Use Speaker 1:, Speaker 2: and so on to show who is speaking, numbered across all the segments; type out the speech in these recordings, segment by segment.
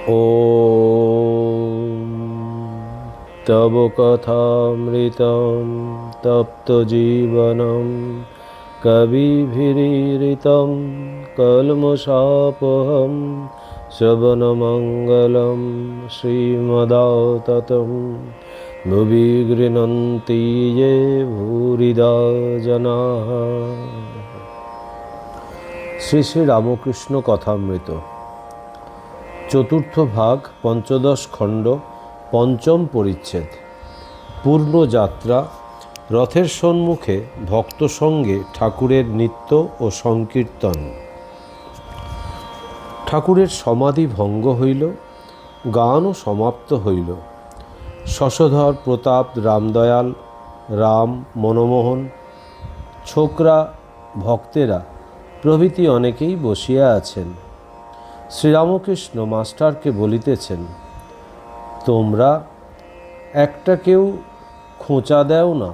Speaker 1: ॐ तव कथामृतं तप्तजीवनं कविभिरीरितं कल्मषापहं श्रवणमङ्गलं श्रीमदाततं भुवि गृह्णन्ति ये भूरिदा जनाः। শ্রী শ্রী রামকৃষ্ণ কথামৃত চতুর্থ ভাগ পঞ্চদশ খণ্ড পঞ্চম পরিচ্ছেদ। পূর্ণ যাত্রা। রথের সম্মুখে ভক্ত সঙ্গে ঠাকুরের নৃত্য ও সংকীর্তন। ঠাকুরের সমাধি ভঙ্গ হইল, গানও সমাপ্ত হইল। শশধর, প্রতাপ, রামদয়াল, রাম, মনমোহন, ছোকরা, ভক্তেরা প্রভৃতি অনেকেই বসিয়া আছেন। শ্রীরামকৃষ্ণ মাস্টারকে বলিতেছেন, তোমরা একটা কেউ খোঁচা দেও না,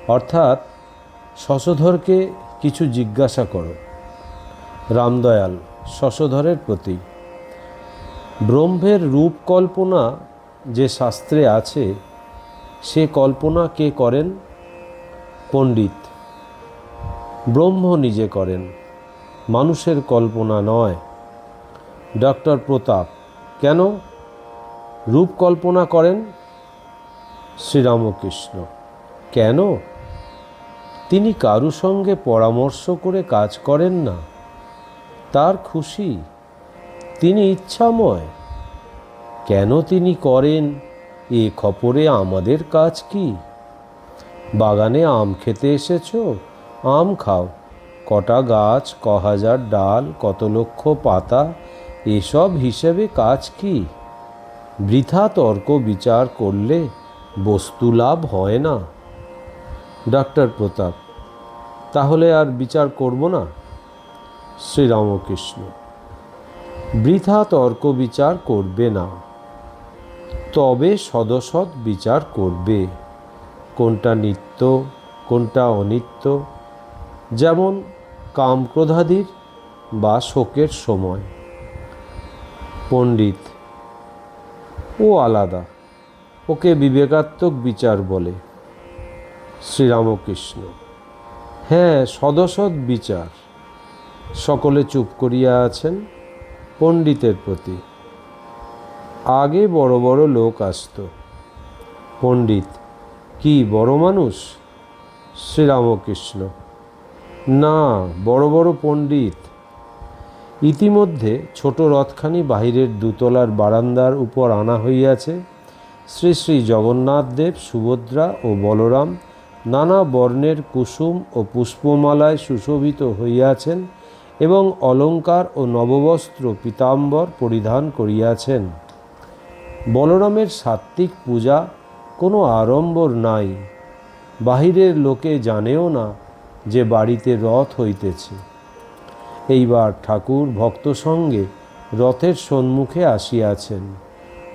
Speaker 1: অর্থাৎ শশধরকে কিছু জিজ্ঞাসা করো। রামদয়াল শশধরের প্রতি, ব্রহ্মের রূপ কল্পনা যে শাস্ত্রে আছে, সে কল্পনা কে করেন? পণ্ডিত। ব্রহ্ম নিজে করেন, মানুষের কল্পনা নয়। ডক্টর প্রতাপ, কেন রূপ কল্পনা করেন? শ্রীরামকৃষ্ণ, কেন? তিনি কারু সঙ্গে পরামর্শ করে কাজ করেন না, তার খুশি, তিনি ইচ্ছাময়। কেন তিনি করেন এ খবরে আমাদের কাজ কি? বাগানে আম খেতে এসেছো, আম খাও। কটা গাছ, হাজার ডাল, কত লক্ষ পাতা, এসব হিসেবে কাজ কি? বৃথা তর্ক বিচার করলে বস্তু লাভ হয় না। ডক্টর প্রতাপ, তাহলে আর বিচার করব না। শ্রীরামকৃষ্ণ, বৃথা তর্ক বিচার করবে না, তবে সদসৎ বিচার করবে। কোনটা নিত্য, কোনটা অনিত্য, যেমন কামক্রোধাদির বা শোকের সময়। পণ্ডিত, ও আলাদা, ওকে বিবেকাত্মক বিচার বলে। শ্রীরামকৃষ্ণ, হ্যাঁ, সদসৎ বিচার। সকলে চুপ করিয়া আছেন। পণ্ডিতের প্রতি, আগে বড় বড় লোক আসতো। পণ্ডিত, কি বড় মানুষ? শ্রীরামকৃষ্ণ, না, বড় বড় পণ্ডিত। ইতিমধ্যে ছোট রথখানি বাহিরের দুতলার বারান্দার উপর আনা হইয়াছে। শ্রী শ্রী জগন্নাথ দেব, সুভদ্রা ও বলরাম নানা বর্ণের কুসুম ও পুষ্পমালায় সুশোভিত হইয়াছেন এবং অলঙ্কার ও নববস্ত্র পীতাম্বর পরিধান করিয়াছেন। বলরামের সাত্ত্বিক পূজা কোনো আড়ম্বর নাই। বাহিরের লোকে জানেও না যে বাড়িতে রথ হইতেছে। এইবার ঠাকুর ভক্ত সঙ্গে রথের সম্মুখে আসিয়াছেন।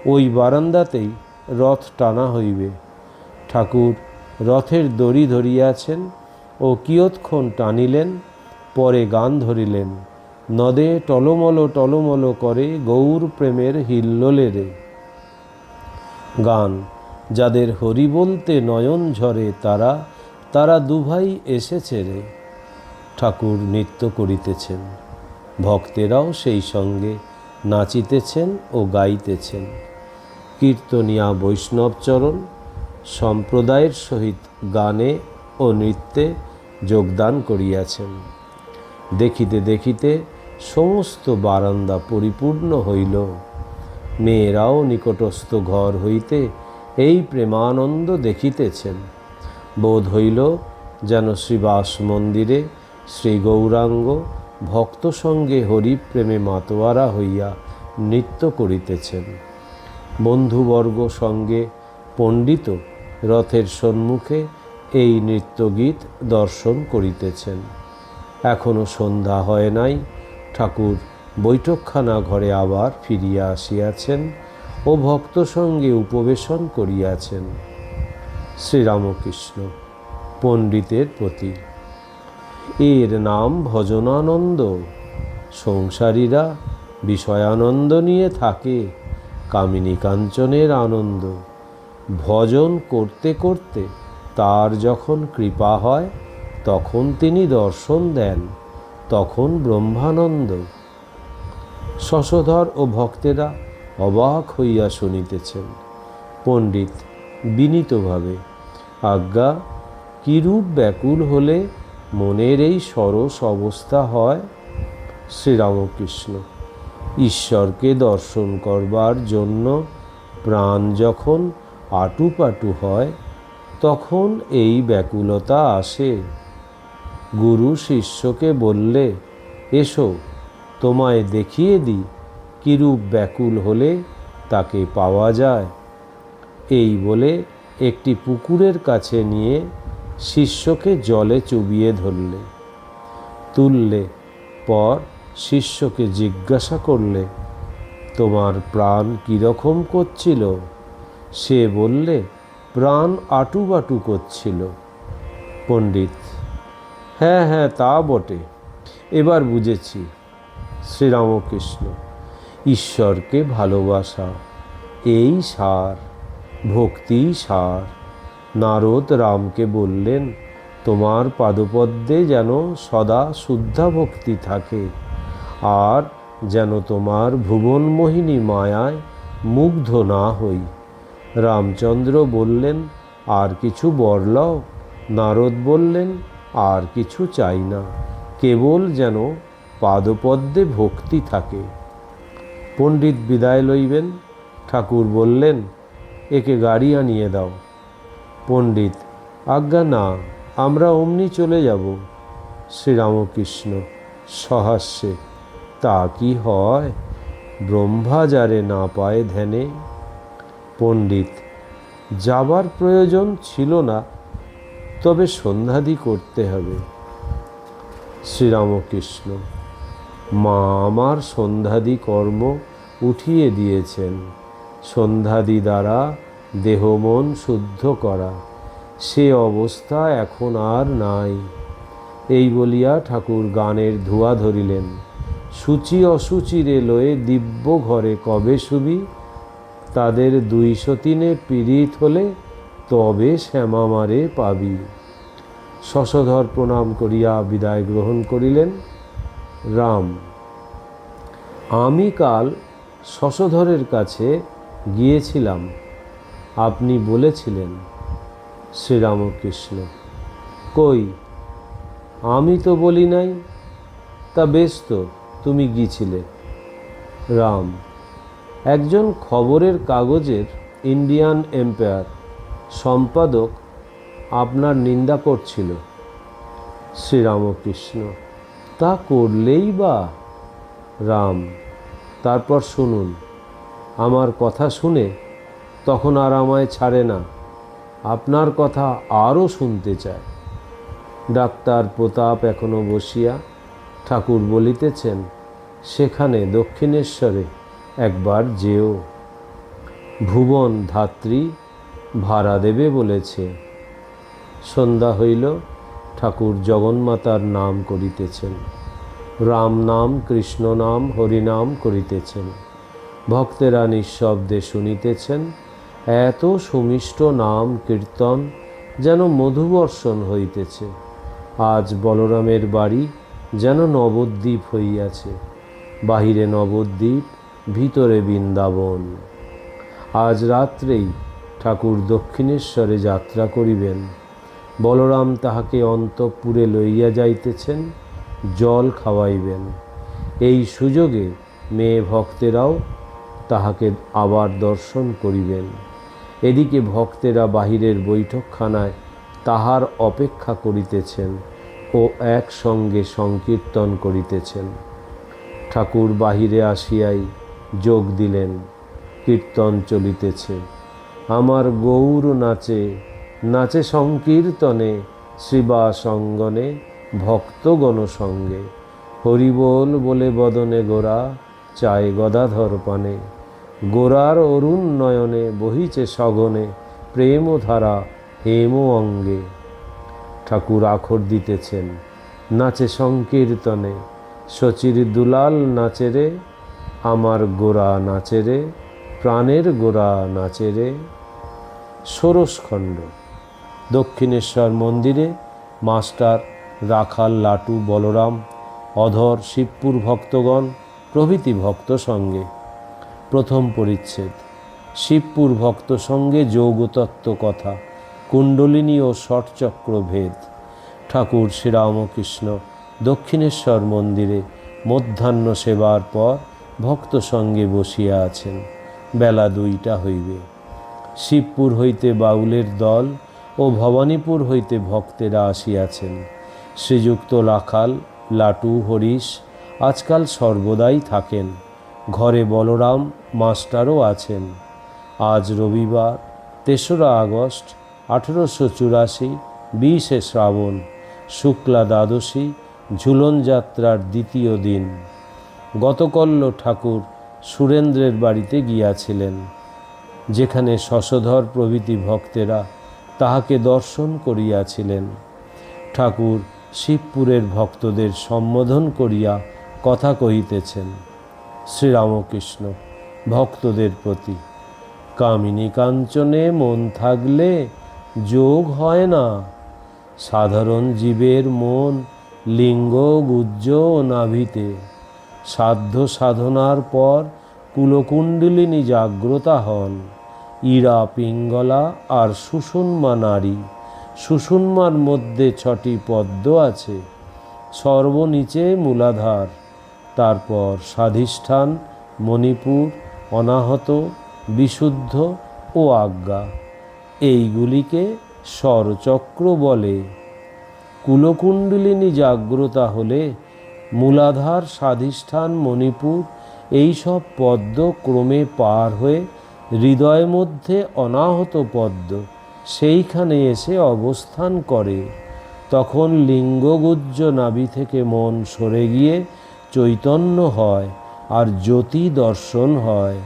Speaker 1: ওই বারান্দাতেই রথ টানা হইবে। ঠাকুর রথের দড়ি ধরিয়াছেন ও কিয়ৎক্ষণ টানিলেন, পরে গান ধরিলেন। নদে টলমল টলমল করে গৌর প্রেমের হিল্লোলে রে। গান, যাদের হরি বলতে নয়ন ঝরে, তারা তারা দুভাই এসেছে রে। ঠাকুর নৃত্য করিতেছেন, ভক্তেরাও সেই সঙ্গে নাচিতেছেন ও গাইতেছেন। কীর্তনিয়া বৈষ্ণবচরণ সম্প্রদায়ের সহিত গানে ও নৃত্যে যোগদান করিয়াছেন। দেখিতে দেখিতে সমস্ত বারান্দা পরিপূর্ণ হইল। মেয়েরাও নিকটস্থ ঘর হইতে এই প্রেমানন্দ দেখিতেছেন। বোধ হইল যেন শ্রীবাস মন্দিরে শ্রী গৌরাঙ্গ ভক্ত সঙ্গে হরিপ্রেমে মাতোয়ারা হইয়া নৃত্য করিতেছেন। বন্ধুবর্গ সঙ্গে পণ্ডিত রথের সম্মুখে এই নৃত্যগীত দর্শন করিতেছেন। এখনও সন্ধ্যা হয় নাই। ঠাকুর বৈঠকখানা ঘরে আবার ফিরিয়া আসিয়াছেন ও ভক্ত সঙ্গে উপবেশন করিয়াছেন। শ্রীরামকৃষ্ণ পণ্ডিতের প্রতি, এর নাম ভজনানন্দ। সংসারীরা বিষয়ানন্দ নিয়ে থাকে কামিনী কাঞ্চনের আনন্দ। ভজন করতে করতে তার যখন কৃপা হয় তখন তিনি দর্শন দেন, তখন ব্রহ্মানন্দ। শশধর ও ভক্তেরা অবাক হইয়া শুনিতেছেন। পণ্ডিত বিনীতভাবে, আজ্ঞা, কিরূপ ব্যাকুল হলে মনের এই সরস অবস্থা হয়? শ্রীরামকৃষ্ণ, ঈশ্বরকে দর্শন করবার জন্য প্রাণ যখন আটুপাটু হয় তখন এই ব্যাকুলতা আসে। গুরু শিষ্যকে বললে, এসো তোমায় দেখিয়ে দিই কিরূপ ব্যাকুল হলে তাকে পাওয়া যায়। এই বলে একটি পুকুরের কাছে নিয়ে শিষ্যকে জলে চুবিয়ে ধরলে, তুললে। পর শিষ্যকে জিজ্ঞাসা করলে, তোমার প্রাণ কীরকম করছিল? সে বললে, প্রাণ আটুবাটু করছিল। পণ্ডিত, হ্যাঁ হ্যাঁ, তা বটে, এবার বুঝেছি। শ্রীরামকৃষ্ণ, ঈশ্বরকে ভালোবাসা এই সার, ভক্তি সার। নারদ রামকে বললেন, তোমার পাদপদ্মে যেন সদা শুদ্ধা ভক্তি থাকে, আর যেন তোমার ভুবনমোহিনী মায়ায় মুগ্ধ না হই। রামচন্দ্র বললেন, আর কিছু বর লও? নারদ বললেন, আর কিছু চাই না, কেবল যেন পাদপদ্মে ভক্তি থাকে। পণ্ডিত বিদায় লইবেন। ঠাকুর বললেন, একে গাড়ি আনিয়ে দাও। পণ্ডিত, আজ্ঞা না, আমরা অমনি চলে যাব। শ্রীরামকৃষ্ণ সহাস্যে, তা কি হয়? ব্রহ্মা যারে না পায় ধ্যানে। পণ্ডিত, যাবার প্রয়োজন ছিল না, তবে সন্ধ্যাদি করতে হবে। শ্রীরামকৃষ্ণ, মা আমার সন্ধ্যাদি কর্ম উঠিয়ে দিয়েছেন। সন্ধ্যাদি দ্বারা দেহ মন শুদ্ধ করা, সে অবস্থা এখন আর নাই। এই বলিয়া ঠাকুর গানের ধোঁয়া ধরিলেন। সূচি অসুচিরে লয়ে দিব্য ঘরে কবে শুবি, তাদের 203 পীড়িত হলে তবে শ্যামামারে পাবি। শশধর প্রণাম করিয়া বিদায় গ্রহণ করিলেন। রাম, আমি কাল শশধরের কাছে গিয়েছিলাম, আপনি বলেছিলেন। শ্রীরামকৃষ্ণ, কই, আমি তো বলি নাই। তা বেশ তো, তুমি গিয়েছিলে। রাম, একজন খবরের কাগজের ইন্ডিয়ান এম্পায়ার সম্পাদক আপনার নিন্দা করছিল। শ্রীরামকৃষ্ণ, তা করলেই বা। রাম, তারপর শুনুন। আমার কথা শুনে তখন আর আমায় ছাড়ে না, আপনার কথা আরও শুনতে চায়। ডাক্তার প্রতাপ এখনো বসিয়া ঠাকুর বলিতেছেন, সেখানে দক্ষিণেশ্বরে একবার যেও। ভুবন ধাত্রী ভাড়া দেবে বলেছে। সন্ধ্যা হইল, ঠাকুর জগন্মাতার নাম করিতেছেন, রাম নাম কৃষ্ণ নাম হরিনাম করিতেছেন। ভক্তেরা নিঃশব্দে শুনিতেছেন। এত সুমিষ্ট নাম কীর্তন যেন মধুবর্ষণ হইতেছে। আজ বলরামের বাড়ি যেন নবদ্বীপ হইয়াছে। বাহিরে নবদ্বীপ, ভিতরে বৃন্দাবন। আজ রাত্রেই ঠাকুর দক্ষিণেশ্বরে যাত্রা করিবেন। বলরাম তাহাকে অন্তঃপুরে লইয়া যাইতেছেন, জল খাওয়াইবেন। এই সুযোগে মেয়ে ভক্তেরাও তাহাকে আবার দর্শন করিবেন। এদিকে ভক্তেরা বাহিরের বৈঠকখানায় তাহার অপেক্ষা করিতেছেন ও একসঙ্গে সংকীর্তন করিতেছেন। ঠাকুর বাহিরে আসিয়াই যোগ দিলেন। কীর্তন চলিতেছে। আমার গৌর নাচে, নাচে সংকীর্তনে, শ্রীবাসঙ্গনে ভক্তগণ সঙ্গে। হরিবোল বলে বদনে গোরা, চায় গদাধর পানে। গোরার অরুণ নয়নে বহিছে সগনে, প্রেমধারা হেম অঙ্গে। ঠাকুর আখর দিতেছেন। নাচে সংকীর্তনে, শচীর দুলাল নাচে রে, আমার গোরা নাচে রে, প্রাণের গোরা নাচে রে। ষোড়শখণ্ড। দক্ষিণেশ্বর মন্দিরে মাস্টার, রাখাল, লাটু, বলরাম, অধর, শিবপুর ভক্তগণ প্রভৃতি ভক্ত সঙ্গে। প্রথম পরিচ্ছেদ। শিবপুর ভক্ত সঙ্গে যৌগতত্ত্ব কথা, কুণ্ডলিনী ও ষটচক্র ভেদ। ঠাকুর শ্রীরামকৃষ্ণ দক্ষিণেশ্বর মন্দিরে মধ্যাহ্ন সেবার পর ভক্ত সঙ্গে বসিয়া আছেন। বেলা 2টা হইবে। শিবপুর হইতে বাউলের দল ও ভবানীপুর হইতে ভক্তেরা আসিয়াছেন। শ্রীযুক্ত রাখাল, লাটু, হরিশ আজকাল সর্বদাই থাকেন। ঘরে বলরাম মাস্টারও আছেন। আজ রবিবার 3রা আগস্ট 1884, 20শে শ্রাবণ, শুক্লা দ্বাদশী, ঝুলন যাত্রার দ্বিতীয় দিন। গতকল্য ঠাকুর সুরেন্দ্রের বাড়িতে গিয়াছিলেন, যেখানে শশধর প্রভৃতি ভক্তেরা তাহাকে দর্শন করিয়াছিলেন। ঠাকুর শিবপুরের ভক্তদের সম্বোধন করিয়া কথা কহিতেছেন। শ্রীরামকৃষ্ণ ভক্তদের প্রতি: কামিনী কাঞ্চনে মন থাকলে যোগ হয় না। সাধারণ জীবের মন লিঙ্গ, গুজ্জ ও নাভিতে। সাধ্য সাধনার পর কুলকুণ্ডলিনী জাগ্রতা হন। ইরা, পিঙ্গলা আর সুষুম্না নারী। সুষুম্নার মধ্যে 6টি পদ্ম আছে। সর্বনিচে মূলাধার, তারপর স্বাধিষ্ঠান, মণিপুর, অনাহত, বিশুদ্ধ ও আজ্ঞা। এইগুলিকে স্বরচক্র বলে। কুলকুণ্ডলিনী জাগ্রতা হলে মূলাধার, স্বাধিষ্ঠান, মণিপুর এইসব পদ্ম ক্রমে পার হয়ে হৃদয় মধ্যে অনাহত পদ্ম সেইখানে এসে অবস্থান করে। তখন লিঙ্গগুজ্জ নাভি থেকে মন সরে গিয়ে চৈতন্য হয় আর জ্যোতি দর্শন হয়।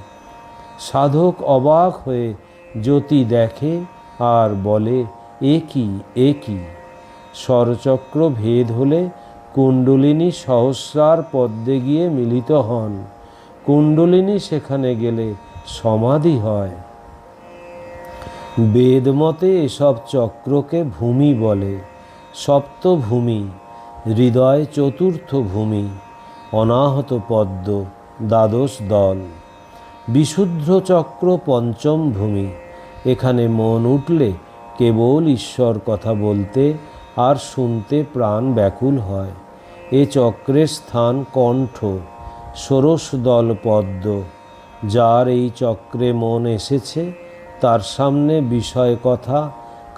Speaker 1: সাধক অবাক হয়ে জ্যোতি দেখে আর বলে, এ কি, এ কি? স্বরচক্র ভেদ হলে কুণ্ডলিনী সহস্রার পদ্মে গিয়ে মিলিত হন। কুণ্ডলিনী সেখানে গেলে সমাধি হয়। বেদমতে এসব চক্রকে ভূমি বলে। সপ্তভূমি, হৃদয় 4র্থ ভূমি, অনাহত পদ্ম দ্বাদশ দল, বিশুদ্ধ চক্র 5ম ভূমি। এখানে মন উঠলে কেবল ঈশ্বর কথা বলতে আর শুনতে প্রাণ ব্যাকুল হয়। এ চক্রের স্থান কণ্ঠ, ষোড়শ দল পদ্ম। যার এই চক্রে মন এসেছে তার সামনে বিষয় কথা,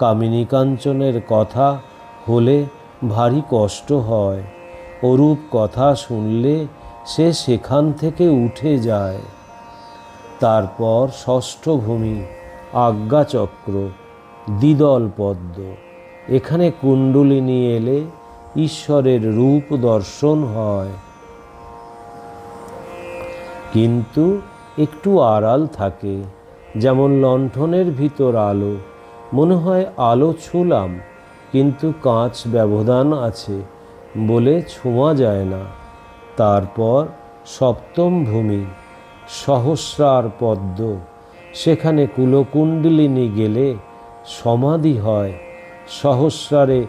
Speaker 1: কামিনী কাঞ্চনের কথা হলে ভারী কষ্ট হয়। ওরূপ কথা শুনলে সে সেখান থেকে উঠে যায়। তারপর ষষ্ঠ ভূমি, আজ্ঞাচক্র, দ্বিদল পদ্ম। এখানে কুণ্ডলিনী এলে ঈশ্বরের রূপ দর্শন হয়, কিন্তু একটু আড়াল থাকে। যেমন লণ্ঠনের ভিতর আলো, মনে হয় আলো ছুঁলাম, কিন্তু কাঁচ ব্যবধান আছে বলে ছোঁয়া যায় না। তারপর সপ্তম ভূমি, সহস্রার পদ্ম। সেখানে কুলকুণ্ডলিনী গেলে সমাধি হয়। সহস্রারে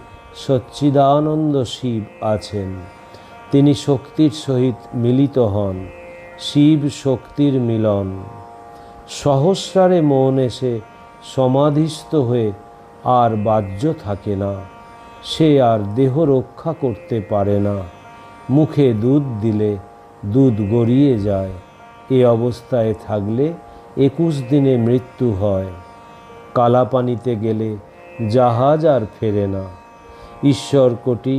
Speaker 1: সচ্চিদানন্দ শিব আছেন। তিনি শক্তির সহিত মিলিত হন। শিব শক্তির মিলন। সহস্রারে মন এসে সমাধিস্থ হয়ে আর বাহ্য থাকে না। সে আর দেহ রক্ষা করতে পারে না। মুখে দুধ দিলে দুধ গড়িয়ে যায়। এ অবস্থায় থাকলে 21 দিনে মৃত্যু হয়। কালাপানিতে গেলে জাহাজ আর ফেরে না। ঈশ্বরকোটি,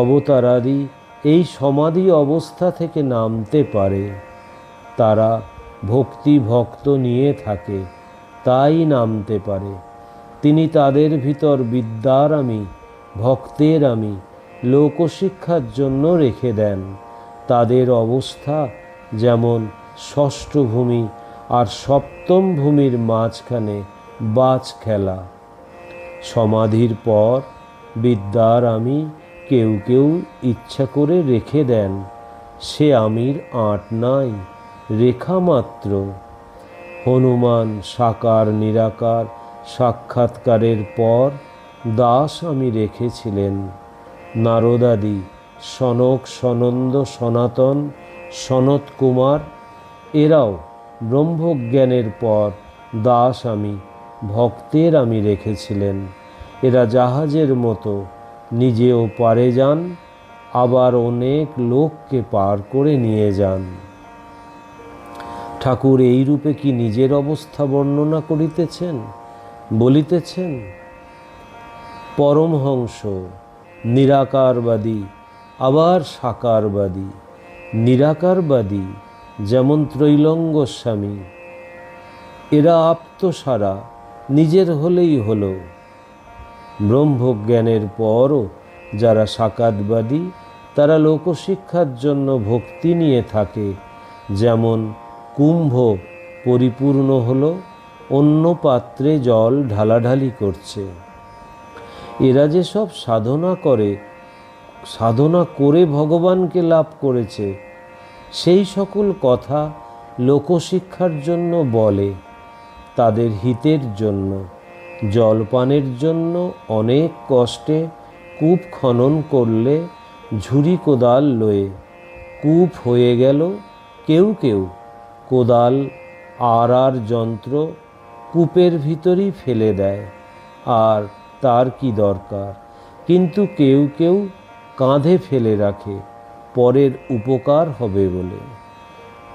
Speaker 1: অবতারাদি এই সমাধি অবস্থা থেকে নামতে পারে। তারা ভক্তি ভক্ত নিয়ে থাকে, তাই নামতে পারে। তিনি তাদের ভিতর বিদ্যার আমি, ভক্তের আমি লোকশিক্ষার জন্য রেখে দেন। তাদের অবস্থা যেমন ষষ্ঠ ভূমি আর সপ্তম ভূমির মাঝখানে বাজ খেলা। সমাধির পর বিদ্যার আমি কেউ কেউ ইচ্ছা করে রেখে দেন। সে আমির আঁট নাই। রেখা মাত্র। হনুমান সাকার নিরাকার সাক্ষাৎকারের পর দাস আমি রেখেছিলেন। নারদাদি, সনক, সনন্দ, সনাতন, সনত কুমার এরাও ব্রহ্মজ্ঞানের পর দাস আমি, ভক্তের আমি রেখেছিলেন। এরা জাহাজের মতো নিজেও পারে যান, আবার অনেক লোককে পার করে নিয়ে যান। ঠাকুর এই রূপে কি নিজের অবস্থা বর্ণনা করিতেছেন, বলিতেছেন? পরমহংস নিরাকারবাদী, আবার সাকারবাদী। নিরাকারবাদী যেমন ত্রৈলঙ্গ গোস্বামী, এরা আপ্তসারা, নিজের হলেই হলো। ব্রহ্মজ্ঞানের পরও যারা সাকারবাদী, তারা লোকশিক্ষার জন্য ভক্তি নিয়ে থাকে। যেমন কুম্ভ পরিপূর্ণ হলো, অন্য পাত্রে জল ঢালাঢালি করছে। এরা যে সব সাধনা করে ভগবানকে লাভ করেছে, সেই সকল কথা লোকশিক্ষার জন্য বলে, তাদের হিতের জন্য। জলপানের জন্য অনেক কষ্টে কূপ খনন করলে ঝুরি কোদাল লয়ে কূপ হয়ে গেল। কেউ কেউ কোদাল আর যন্ত্র কূপের ভিতরই ফেলে দেয়, আর তার কি দরকার। কিন্তু কেউ কেউ কাঁধে ফেলে রাখে, পরের উপকার হবে বলে।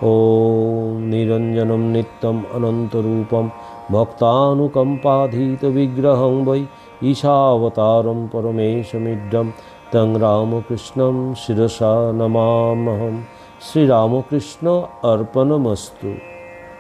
Speaker 1: ওম নিরঞ্জনম নিত্যম অনন্তরূপম ভক্তানুকম্পাধীত বিগ্রহং বৈ ঈশাবতারম পরমেশমিড্ডম তং রামকৃষ্ণম শিরসা নমাম্যহম। শ্রীরামকৃষ্ণ অর্পণমস্তু।